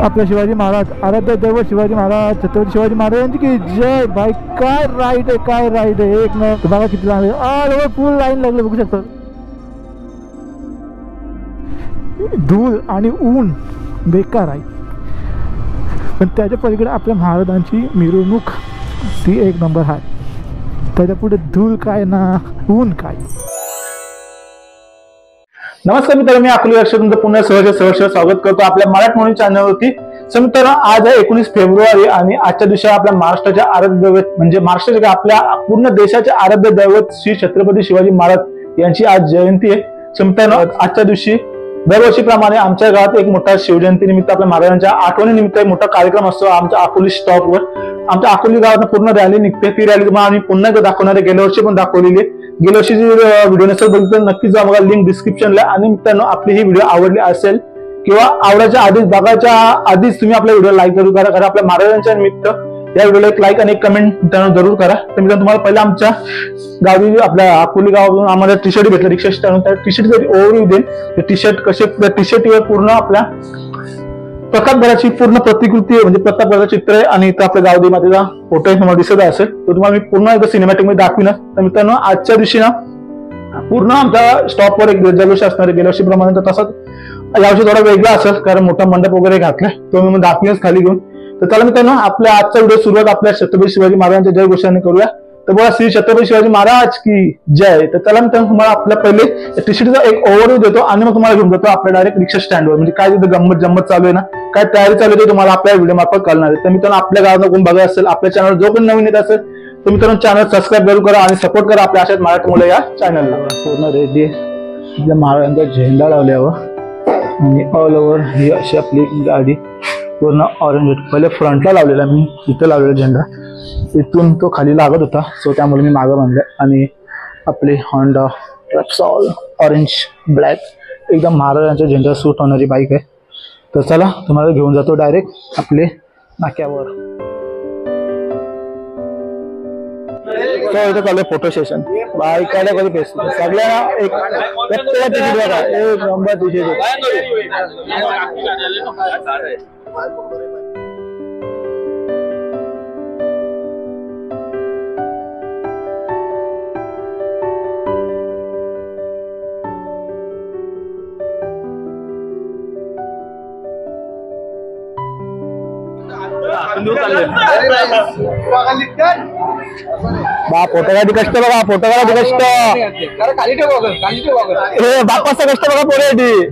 आपल्या शिवाजी महाराज, आराध्य दैवत शिवाजी महाराज, छत्रपती शिवाजी महाराजांची की जय. भाई काय राईड आहे, काय राईड आहे. एक न बघा किती लांब आहे. फुल लाईन लागले बघू शकता. धूळ आणि ऊन बेकार आहे, पण त्याच्या पलीकडे आपल्या महाराजांची मिरवणूक ती एक नंबर आहे. त्याच्या पुढे धूळ काय ना ऊन काय. नमस्कार मित्रांनो, मी अकोली वर्ष तुमचं पुन्हा सहर्ष स्वागत करतो आपल्या मराठी म्हणून चॅनलवरती. सो मित्रांनो, आज आहे 19 फेब्रुवारी आणि आजच्या दिवशी आपल्या महाराष्ट्राच्या आराध्य दैवत म्हणजे महाराष्ट्राच्या आपल्या पूर्ण देशाचे आराध्य दैवत श्री छत्रपती शिवाजी महाराज यांची आज जयंती आहे. सो मित्रांनो, आजच्या दिवशी दरवर्षीप्रमाणे आमच्या गावात एक मोठा शिवजयंती निमित्त आपल्या महाराजांच्या आठवणी निमित्त एक मोठा कार्यक्रम असतो आमच्या अकोली स्टॉपवर. आमच्या अकोली गावात पूर्ण रॅली निघते. ती रॅली तुम्हाला आम्ही पुन्हा एकदा दाखवणार आहे. गेल्या वर्षी पण दाखवलेली आहे. गेल्या वर्षी व्हिडिओ नसेल बघितलं नक्कीच जा बघा, लिंक डिस्क्रिप्शनला. आणि मित्रांनो, आपली ही व्हिडिओ आवडली असेल किंवा आवडायच्या आधीच बघायच्या आधीच तुम्ही आपल्या व्हिडिओ लाईक जरूर करा, कारण आपल्या महाराजांच्या निमित्त या व्हिडिओला एक लाईक आणि एक कमेंट मित्रांनो जरूर करा. तर मित्रांनो, तुम्हाला पहिला आमच्या गावी आपल्या अकोली गावातून आम्हाला टी शर्ट भेटलं रिक्षा स्टँड. त्या टी शर्ट ओव्हरव्ह्यू देईल. टी शर्ट कसे, टी शर्टवर पूर्ण आपल्या प्रतापगडाची पूर्ण प्रतिकृती आहे, म्हणजे प्रतापगडाचं चित्र आहे आणि इथं आपल्या गावदेवी मातेचा फोटो तुम्हाला दिसत असेल. तो तुम्हाला मी पूर्ण एकदा सिनेमॅटिक मध्ये दाखविणार. तर मित्रांनो, आजच्या दिवशी ना पूर्ण आमच्या स्टॉपवर एक जल्लोष असणार आहे गेल्या वर्षीप्रमाणे. तर तसंच यावर्षी थोडा वेगळा असेल, कारण मोठा मंडप वगैरे घातलाय तो मी दाखविनच खाली घेऊन. तर चला मित्रांनो, आपल्या आजचा व्हिडिओ सुरुवात आपल्या छत्रपती शिवाजी महाराजांच्या जय घोषणाने करूया. तर बोला श्री छत्रपती शिवाजी महाराज की जय. तर चला मित्रांनो, तुम्हाला आपल्या पहिले टी शर्टचा एक ओव्हरव्ह्यू देतो आणि मग तुम्हाला घेऊन जातो आपल्या डायरेक्ट रिक्षा स्टँडवर. म्हणजे काय तिथे गंमत जम्मत चालू आहे ना, काय तयारी चालू आहे, तुम्हाला आपल्या व्हिडिओ मार्फत कळणार आहे. तर मित्रांनो, आपल्या गावात कोण बघा असेल, आपल्या चॅनल जो पण नवीन येत असेल तर मित्रांनो चॅनल सबस्क्राईब जरूर करा आणि सपोर्ट करा आपल्या अशाच मराठी मुलं या चॅनलला. पूर्ण रेडी आपल्या महाराजांचा झेंडा लावल्यावर आणि ऑल ओव्हर ही अशी आपली गाडी पूर्ण ऑरेंज. पहिले फ्रंटला लावलेला मी, इथं लावलेला झेंडा, इथून तो खाली लागत होता, सो त्यामुळे मी मागं बांधलं. आणि आपली होंडा रेप्सॉल ऑरेंज ब्लॅक एकदम महाराजांच्या झेंडा सूट होणारी बाईक आहे. तर चला, तुम्हाला घेऊन जातो डायरेक्ट आपले नाक्यावर. इथं चालू फोटो सेशन. बाईकाला कधी फेस सगळ्यांना एक तिकीट बघा, एक नंबर तिकीट. फोटोग्राफी कष्ट बघा, फोटोग्राफी कष्ट हे बापाचा कष्ट बघा. पोरे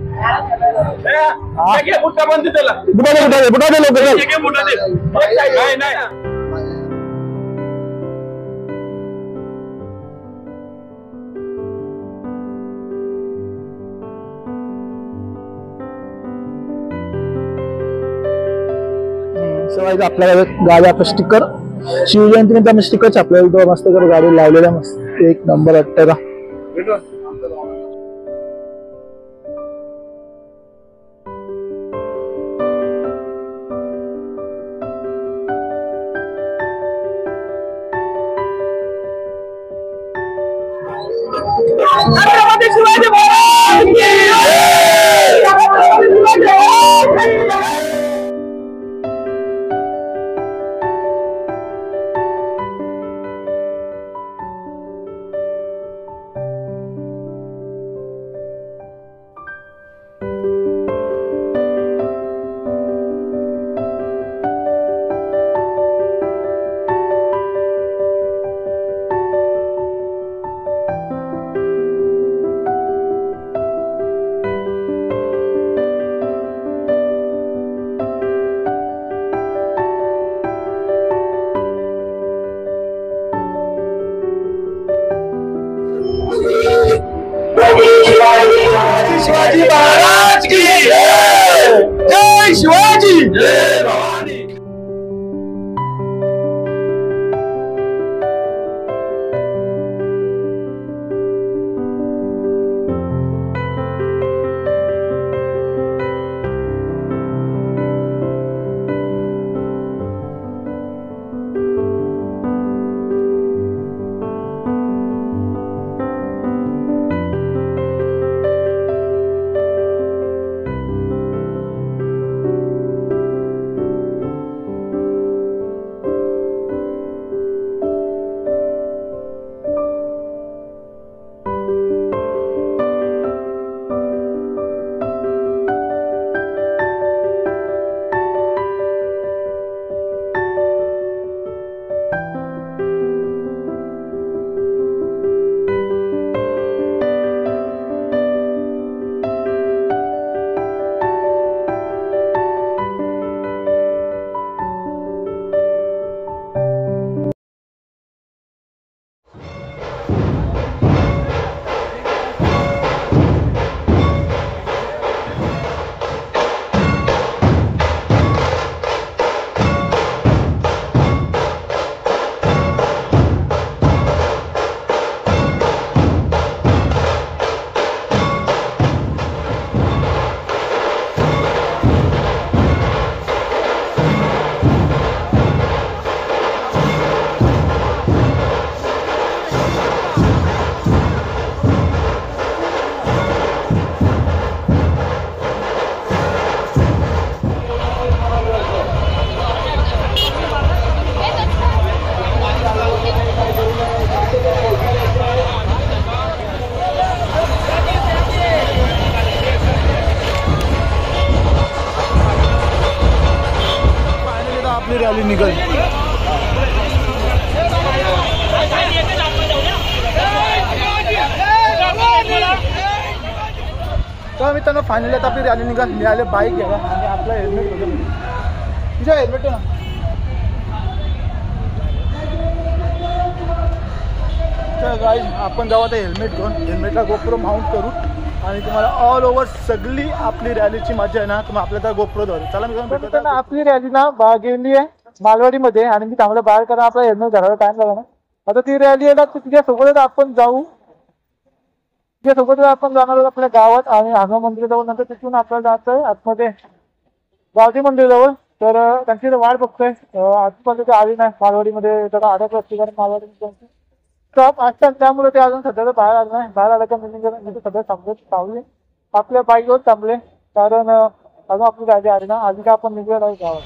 आपल्या गाडी आपलं स्टिकर शिवजयंती आम्ही स्टिकर छापलेलं मस्त कर गाडी लावलेल्या मस्त एक नंबर वाटतं का. शिवाजी महाराज की जय शिवाजी जय भवानी. रॅली निघेल. तर मित्रांनो फायनली आता आपली रॅली निघाल. मिळाले बाईक घ्यायला आणि आपला हेल्मेट होतं. तुझ्या हेल्मेट ना गाईज आपण जाऊ आता हेल्मेट घेऊन. हेल्मेटला गोप्रो माउंट करू आणि तुम्हाला ऑल ओव्हर सगळी आपली रॅलीची मजा आहे ना तुम्ही आपल्या त्या गोप्रो धरू. चला मी आपली रॅली ना गेली आहे मालवाडीमध्ये आणि मी चांगलं बाहेर करा आपला हेल्मेट धरायला टाइम लागला ना. आता ती रॅली आहे ना तिच्यासोबतच आपण जाऊ. तिच्यासोबतच आपण जाणार आहोत आपल्या गावात आणि आगम मंदिराजवळ. नंतर तिथून आपल्याला जायचं आहे आतमध्ये गावठी मंदिराजवळ. तर त्यांची वाट बघतोय आजपर्यंत आली नाही मालवाडीमध्ये. जरा अडकलं असते कारण मालवाडीमध्ये स्टॉप असतात त्यामुळे ते अजून सध्या बाहेर आलं नाही. बाहेर आलं का मी सध्या थांबले आपल्या बाईकवर थांबले कारण अजून आपली गाडी आली ना. आधी का आपण निघूया नाही गावात.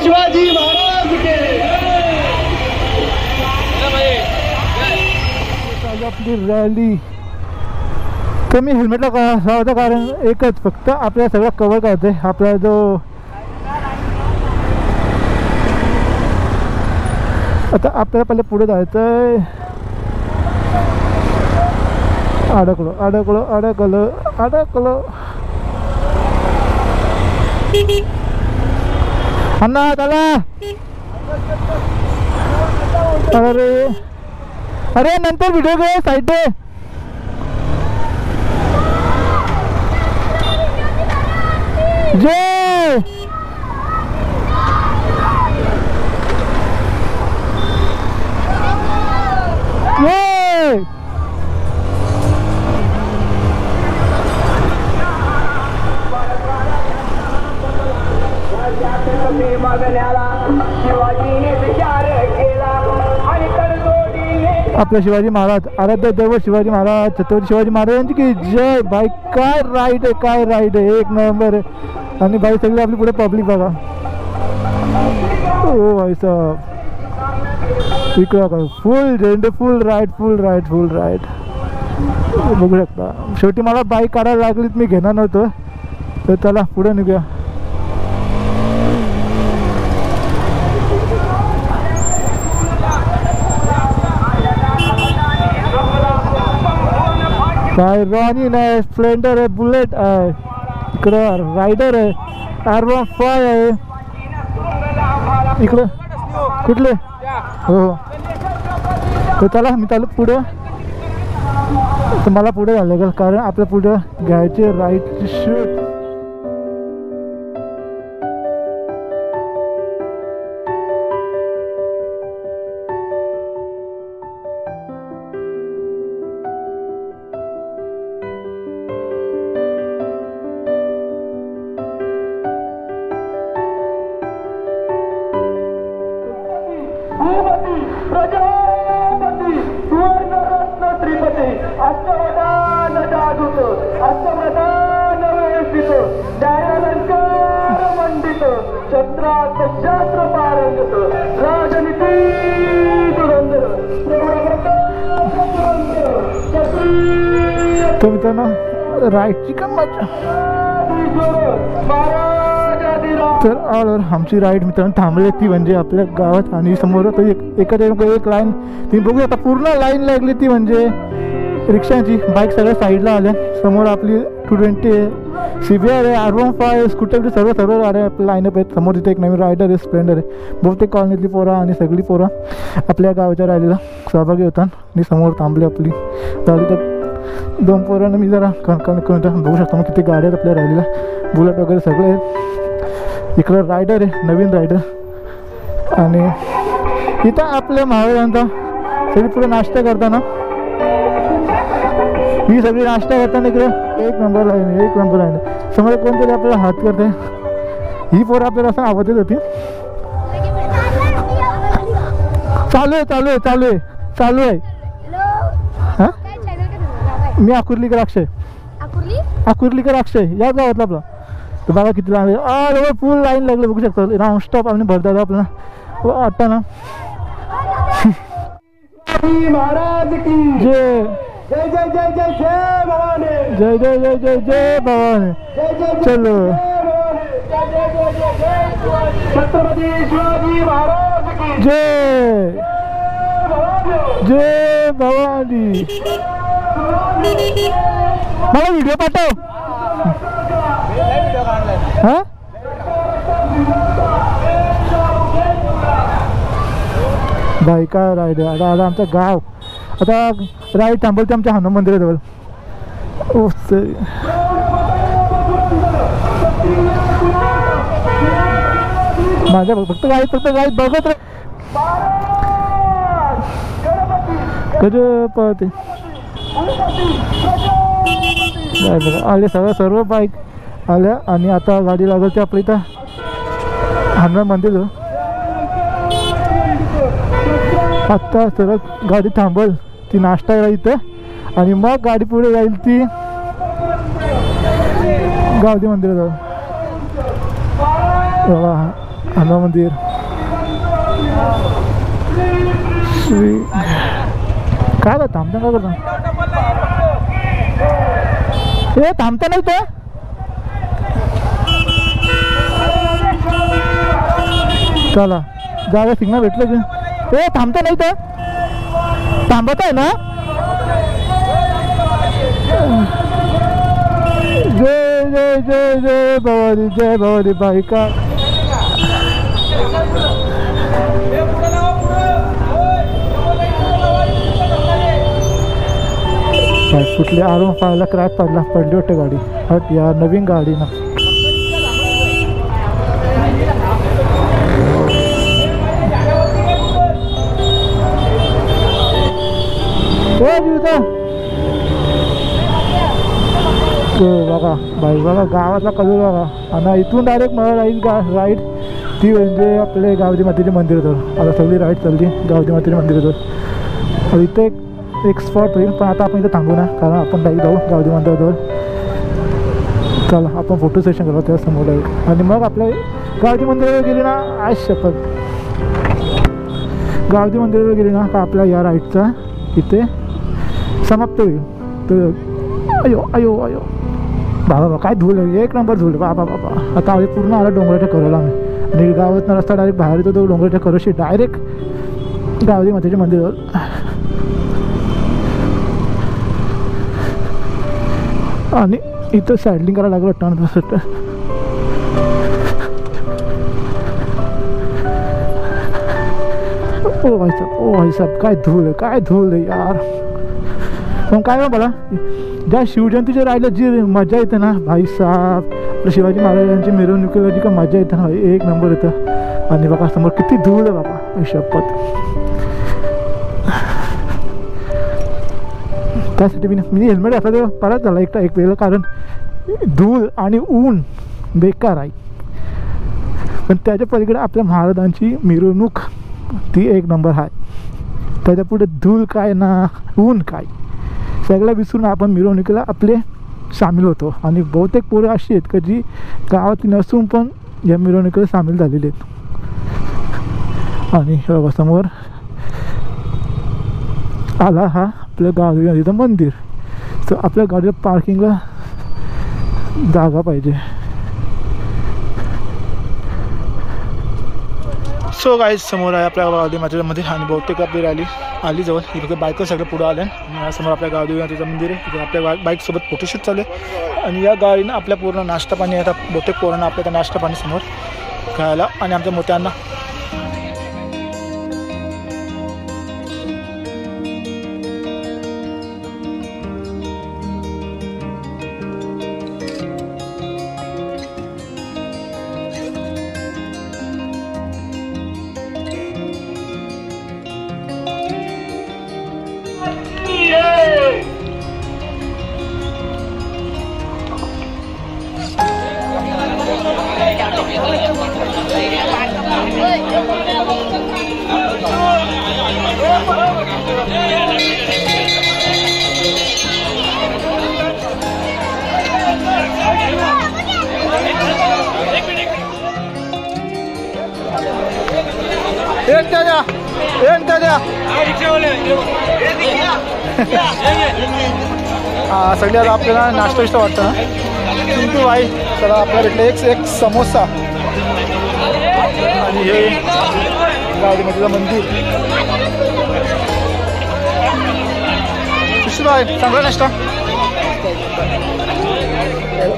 शिवाजी महाराज आपली रॅली. तर मी हेल्मेटला लावतं कारण एकच फक्त आपल्याला सगळं कव्हर करते. आपला जो आता आपल्याला पहिले पुढे जायचंय. अडकलो अडकलो अडकलो अडकलो. अन्ना चला. अरे अरे नंतर व्हिडिओ घे साईड पे. जय आपल्या शिवाजी महाराज आराध्य दैवत शिवाजी महाराज छत्रपती शिवाजी महाराजांची की जय. बाई काय राईड आहे काय राईड आहे एक नंबर आहे. आणि बाई सगळी आपली पुढे पब्लिक बघा. ओ भाई साहेब इकडं काय फुल झेंडे फुल राईड फुल राईड फुल राईड बघू शकता. शेवटी मला बाईक काढायला लागलीत मी घेणार नव्हतं. तर चला पुढे निघूया. काय रॉनी नाही स्प्लेंडर आहे बुलेट आहे इकडं रायडर आहे R15 आहे इकडं कुठले हो हो. तर चला मी चालू पुढं. तर मला पुढे जायला लागेल कारण आपल्या पुढं घ्यायचे राईट शूट. प्रजापती सुवर्णरत्न त्रिपती अष्टवदान जागृत अष्टप्रधान व्यवस्थित न्यायालंकार मंडित छत्रात शास्त्र पारंगत राजनीती धुरंधर तो मित्रांनो राईडची का मजा. तर ऑलवर आमची राईड मित्रांनो थांबली ती म्हणजे आपल्या गावात आणि समोर तो एक लाईन ती बघू आता पूर्ण लाईन लागली ती म्हणजे रिक्षाची. बाईक सगळ्या साईडला आल्या. समोर आपली 220 आहे CBR आहे R15 स्कूटर सर्व आले आपल्या लाईनअप आहेत. समोर तिथे एक नवीन रायडर आहे स्प्लेंडर आहे. बहुतेक कॉलनीतली पोरा आणि सगळी पोरा आपल्या गावाच्या रॅलीला सहभागी होतात आणि समोर थांबली आपली रॅली. तर 2 पोरांना मी जरा करून बघू शकतो मग किती गाड्या आहेत आपल्या रॅलीला. बुलेट वगैरे सगळे आहेत. इकडं रायडर आहे नवीन रायडर आणि इथं आपल्या महाराजांचा सगळी पुढे नाश्ता करताना ही सगळी नाश्ता करताना इकडे एक नंबर लाईन समोर कोणतरी आपल्याला हात करते. ही पोरं आपल्याला असं आवडत होती. चालू आहे हां मी अकुर्लीकर अक्षय. अकुर्लीकर अक्षय या गावातला आपला. तर बघा किती लाईन आहे. फुल लाईन लागले बघू शकता. राऊंड स्टॉप आणि भरतात आपल्याला वाटतं ना. महाराज की जय जय जय जय जय जय भवानी. जय जय जय जय जय भवानी. चलो छत्रपती शिवाजी महाराज की जय जय भवानी. मला व्हिडिओ पाठव. हा बाई काय राईड आला आमचं गाव. आता राईड थांबवते आमच्या हनुमान मंदिराजवळ. माझ्या फक्त गाईड बघत रे. गणपती आले सर्व बाईक आल्या आणि आता गाडी लागल ते आपल्या इथं हनुमान मंदिर. आत्ता सरळ गाडी थांबल ती नाश्ता करा इथं आणि मग गाडी पुढे जाईल ती गावदी मंदिराजवळ. हनुमान मंदिर श्री काय बा थांबता काय करता. हे थांबता नाही तर चला जागा सिग्नल भेटलं की. हे थांबता नाही तर थांबत आहे ना. जय जय जय जय भवानी बाईका. कुठली आरून पाहायला क्रॅक पडली वाटतं गाडी. हट या नवीन गाडी ना. बघा बाई बघा गावातला कलर बघा. आणि इथून डायरेक्ट मला राईड ती म्हणजे आपले गावदी मातेचे मंदिर होतं. आता सगळी राईड चालली गावदी मातेचे मंदिर होतं. इथे एक स्पॉट होईल पण आता आपण इथं थांबू ना कारण आपण डायरेक्ट जाऊ गावदी मंदिराजवळ. चला आपण फोटो सेशन करू त्या समोर एक आणि मग आपल्या गावदी मंदिरावर गेली ना. आज शपथ गावदी मंदिरावर गेली ना का आपल्या या राईडचा इथे समाप्त होईल. तर अयो अयो अयो बाबा काय धूल आहे. एक नंबर धूल बाबा बाबा. आता आम्ही पूर्ण आला डोंगराच्या करोला आम्ही आणि गावातनं रस्ता डायरेक्ट बाहेर येतो तो डोंगराच्या करोशी डायरेक्ट गावदी मातेच्या मंदिरावर. आणि इथं सायडलिंग करायला लागलं वाटतं. ओ भाई साहेब काय धूल आहे यार. पण काय मला ज्या शिवजयंतीच्या राहिलं जी मजा येते ना भाई साहेब. शिवाजी महाराजांची मिरवणुकीला जी का मजा येते ना एक नंबर येतं. आणि बघा समोर किती धूल आहे बाबा शपथ. त्यासाठी मी हेल्मेट असं ते परत झाला एक वेगळं कारण धूळ आणि ऊन बेकार आहे. पण त्याच्या पलीकडे आपल्या महाराजांची मिरवणूक ती एक नंबर आहे. त्याच्या पुढे धूळ काय ना ऊन काय सगळं विसरून आपण मिरवणुकीला आपले सामील होतो. आणि बहुतेक पोरं अशी आहेत का जी गावातली नसून पण या मिरवणुकीला सामील झालेले आहेत. आणि समोर आला हा आपल्या गावदेवीचं मंदिर. तर आपल्या गाडीला पार्किंगला जागा पाहिजे. सो गाईज समोर आहे आपल्या गावदेवी मातेचं मंदिर आणि बहुतेक आपली रॅली आली जवळ. ही फक्त बाईकवर सगळं पुढं आलं आणि यासमोर आपल्या गावदेवी मातेचं मंदिर आहे. इथे आपल्या बाईकसोबत फोटोशूट चालू आहे. आणि या गाडीनं आपल्या पूर्ण नाश्ता पाणी आता बहुतेक पोरांना आपल्या त्या नाश्ता पाणी समोर खायला आणि आमच्या मोठ्यांना एक त्याच्या हा सगळे आता आपल्याला नाश्ता विष्टा वाटतं ना चिंटू भाई तर आपल्याला भेटलं एक समोसा आणि हे गाडीमधलं मंदिर भाई चांगला नाश्ता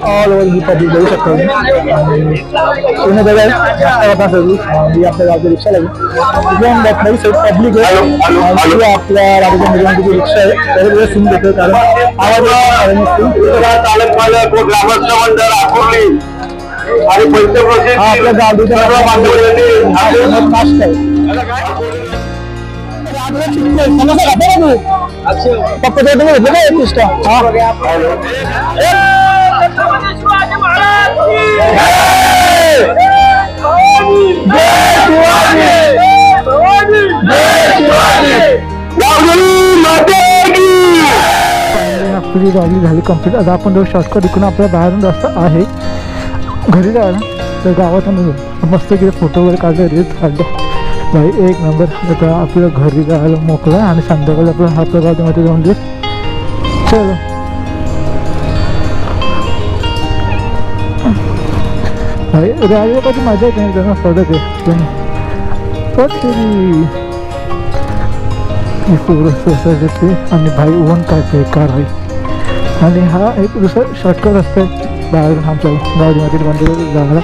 ऑल ओव्हर ही पब्लिक बघू शकतो पूर्ण जगात नाश्ता होता सगळी ही आपल्या गावची रिक्षा लागली पब्लिक आहे आपल्या राज्याच्या निर्माणाची रिक्षा आहे त्याला सीन देतो कारण आवाज चालक मालक व ग्रामस्थ मंडळ आकुर्ली आणि पंचक्रोशी हा आपल्या गावचा नाश्ता आहे पप्पा तुम्ही घेतलं काय निष्ठा आपली गाडी झाली कंप्लीट आता आपण जो शॉर्टकट इकडून आपल्याला बाहेरून रस्ता आहे घरी जायला तर गावातून मस्त किती फोटो वगैरे काढले रील्स काढले भाई एक नंबर आता आपल्याला घरी जायला मोकळा आणि संध्याकाळी आपण आपल्या गावामध्ये जाऊन देऊ चलो भाई राजाची मजा येते नाही त्यांना फरक आहे पण तरी पोरं आणि भाई ऊन काय बेकार आहे आणि हा एक दुसरा शॉर्टकट रस्ता आहे बाहेरून आमच्या गावामध्ये मंदिर जायला